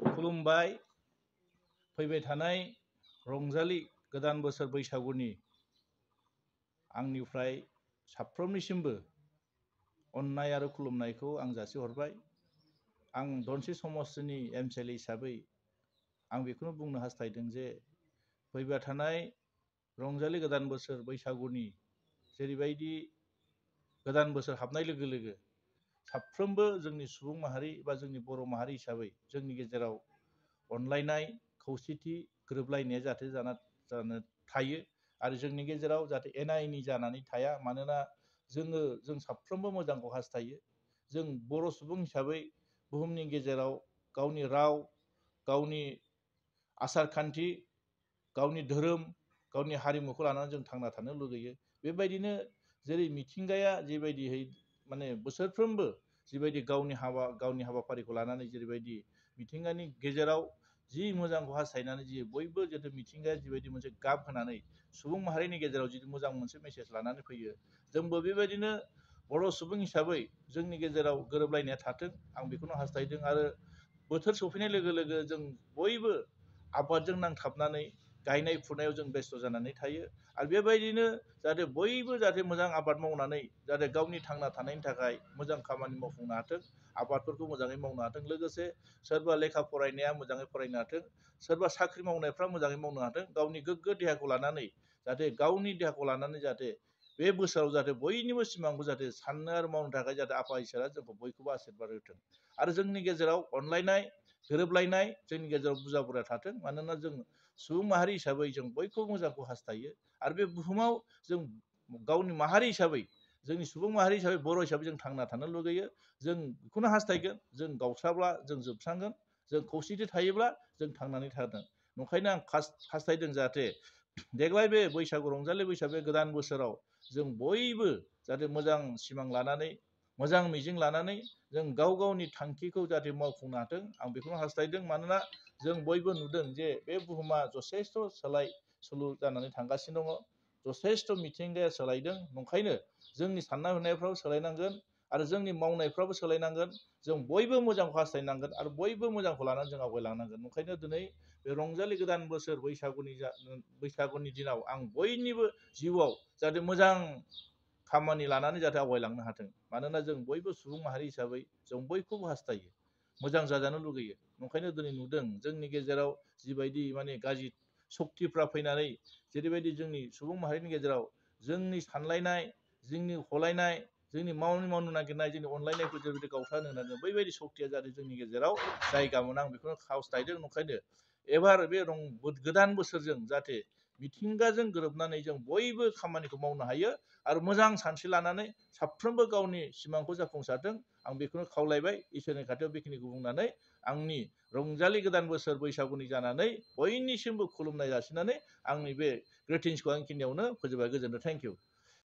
खुलुमबाय। फैबाय थानाय रंजालि गोदान बोसोर बैसागुनि आंनिफ्राय साफ्रोमनिसिमबो अननाय आरो खुलुमनायखौ आं जासिहरबाय। आं धनस्रि समाजनि एमसिएलए हिसाबै आं बेखौनो बुंनो हास्थायदों जे फैबाय थानाय रंजालि गोदान बोसोर बैसागुनि जेरैबायदि गोदान बोसोर हाबनाय लोगो लोगो साफ्रोमबो जोंनि सुबुं माहारि बा जोंनि बर' माहारि हिसाबै जोंनि गेजेराव अनलायनाय खौसेथि गोरोबलायनाया जाहाथे जानो थायो आरो जोंनि गेजेराव जाहाथे एना एनि जानानै थाया। मानोना जों साफ्रोमबो मोजांखौ हास्थायो। जों बर' सुबुं हिसाबै बुहुमनि गेजेराव गावनि राव, गावनि आसार खान्थि, गावनि धोरोम, गावनि हारिमुखौ लानानै जों थांना थानो लुगैयो। बेबायदिनो जेरै मिथिंगाया जेबायदियै माने बोसोरफ्रोमबो जिबायदि गावनि हाबाफारिखौ लानानै जेरैबायदि मिथिंगानि गेजेराव जि मोजांखौ हास्थायनानै जि बयबो जितु मिथिंगाया जिबायदि मोनसे गाब होनानै सुबुं माहारिनि गेजेराव जि मोजां मोनसे मेसेज लानानै फैयो, जोंबो बेबायदिनो बर' सुबुं हिसाबै जोंनि गेजेराव गोरोबलायनाया थाथों आं बेखौनो हास्थायदों। आरो बोथोर सफैनाय लोगो लोगो जों बयबो आबादजों नांथाबनानै गायनाय फुनायाव जों बेस्थ' जानानै थायो। आरो बेबायदिनो जाहाथे बयबो जाहाथे मोजां आबाद मावनानै जाहाथे गावनि थांना थानायनि थाखाय मोजां खामानि मावफुंनो हाथों, आबादफोरखौ मोजाङै मावनो हाथों। लोगोसे सोरबा लेखा फरायनाया मोजाङै फरायनो हाथों, सोरबा साख्रि मावनायफ्रा मोजाङै मावनो हाथों। गावनि गोग्गो देहाखौ लानानै जाहाथे गावनि देहाखौ लानानै जाहाथे बे बोसोराव जाहाथे बयनिबो सिमांखौ जाहाथे साननो आरो मावनो थाखाय जाहाथे आफा इसोरा जोंखौ बयखौबो आशीर्बाद होथों। आरो जोंनि गेजेराव अनलायनाय गोरोबलायनाय जोंनि गेजेराव बुरजा बुरजा थाथों। मानोना जों सुबुं माहारि हिसाबै जों बयखौबो मोजांखौ हास्थायो। आरो बे बुहुमाव जों गावनि माहारि हिसाबै जोंनि सुबुं माहारि हिसाबै बर' हिसाबै जों थांना थानो लुगैयो। जों बेखौनो हास्थायगोन, जों गावस्राब्ला जों जोबस्रांगोन, जों खौसेथि थायोब्ला जों थांनानै थागोन। ओंखायनो आं हास्थायदों जाहाथे देग्लाय बे बैसागु रंजालि बैसागु गोदान बोसोराव जों बयबो जाहाथे मोजां सिमां लानानै मोजां मिजिं लानानै जों गाव गावनि थांखिखौ जाहाथे मावफुंनो हाथों आं बेखौनो हास्थायदों। मानोना जों बयबो नुदों जे बे बुहुमा जथेस्थ' सोलाय सोलु जानानै थांगासिनो दङ, जथेस्थ' मिथिंगाया सोलायदों। ओंखायनो जोंनि साननाय हनायफ्राबो सोलायनांगोन आरो जोंनि मावनायफ्राबो सोलायनांगोन। जों बयबो मोजांखौ हास्थायनांगोन आरो बयबो मोजांखौ लानानै जों आवगायलांनांगोन। ओंखायनो दिनै बे रंजालि गोदान बोसोर बैसागुनि दिनाव आं बयनिबो जिउआव जाहाथे मोजां खामानि लानानै जाहाथे आवगायलांनो हाथों। मानोना जों बयबो सुबुं माहारि हिसाबै जों बयखौबो हास्थायो, मोजां जाजानो लुगैयो। ओंखायनो दिनै नुदों जोंनि गेजेराव जिबायदि माने गाज्रि सक्तिफ्रा फैनानै जेरैबायदि जोंनि सुबुं माहारिनि गेजेराव जोंनि सानलायनाय, जोंनि हलायनाय, जोंनि मावनो नागिरनाय, जोंनि अनलायनायखौ जेरैबायदि गावस्रानो होनानै बैबायदि सक्तिया जाहाथे जोंनि गेजेराव जायगा मोना आं बेखौनो हास्थायदों। ओंखायनो एबार बे गोदान बोसोरजों जाहाथे मिथिंगाजों गोरोबनानै जों बयबो खामानिखौ मावनो हायो आरो मोजां सानस्रि लानानै साफ्रोमबो गावनि सिमांखौ जाफुंसारथों आं बेखौनो खावलायबाय। इसोरनि खाथियाव बेखिनिखौ बुंनानै आंनि रंजालि गोदान बोसोर बैसागुनि जानानै बयनिसिमबो खुलुमनाय जासिनानै आंनि बे ग्रिटिंसखौ आं खिनियावनो फोजोबबाय। गोजोन्थों। Thank you.